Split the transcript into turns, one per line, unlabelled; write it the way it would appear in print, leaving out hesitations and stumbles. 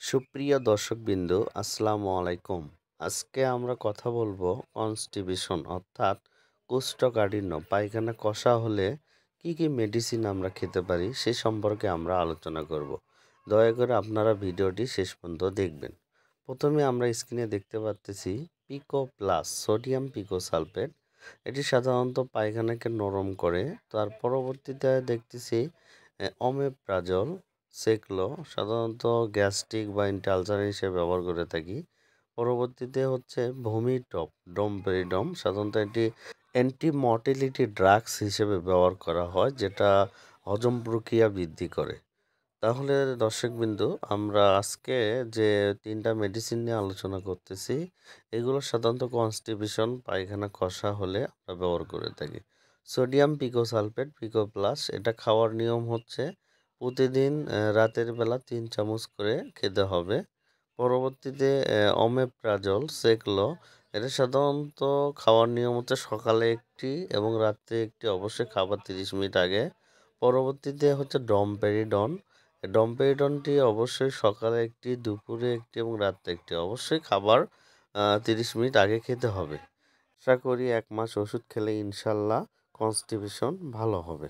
সুপ্রিয় দর্শকবৃন্দ, আসসালামু আলাইকুম। আজকে আমরা কথা বলবো কনস্টিপেশন অর্থাৎ কোষ্ঠকাঠিন্য পায়খানা কষা হলে কি কি মেডিসিন আমরা খেতে পারি সে সম্পর্কে আমরা আলোচনা করব। দয়া করে আপনারা ভিডিওটি শেষ পর্যন্ত দেখবেন। প্রথমে আমরা স্ক্রিনে দেখতে পাচ্ছি পিকো প্লাস সোডিয়াম পিকো সালফেট। এটি সাধারণত পায়খানাকে নরম করে। তার পরবর্তীতে দেখতেছি অমেপ্রাজল সেকলো, সাধারণত গ্যাস্ট্রিক বা আলসার হিসেবে ব্যবহার করে থাকি। পরবর্তীতে হচ্ছে ভূমিটপ ডমপেরিডম, সাধারণত এটি অ্যান্টি মর্টিলিটি ড্রাগস হিসেবে ব্যবহার করা হয়, যেটা হজম প্রক্রিয়া বৃদ্ধি করে। তাহলে দর্শকবিন্দু, আমরা আজকে যে তিনটা মেডিসিন নিয়ে আলোচনা করতেছি, এগুলো সাধারণত কনস্টিপেশন পায়খানা কষা হলে আমরা ব্যবহার করে থাকি। সোডিয়াম পিকোসালফেট পিকো প্লাস, এটা খাওয়ার নিয়ম হচ্ছে প্রতিদিন রাতের বেলা 3 চামচ করে খেতে হবে। পরবর্তীতে অমেপ্রাজল সেকলো, এটা সাধারণত খাওয়ার নিয়ম হচ্ছে সকালে একটি এবং রাত্রে একটি, অবশ্যই খাবার 30 মিনিট আগে। পরবর্তীতে হচ্ছে ডমপেরিডন। ডমপেরিডনটি অবশ্যই সকালে একটি, দুপুরে একটি এবং রাত্রে একটি, অবশ্যই খাবার 30 মিনিট আগে খেতে হবে। আশা করি 1 মাস ওষুধ খেলে ইনশাল্লাহ কনস্টিপেশন ভালো হবে।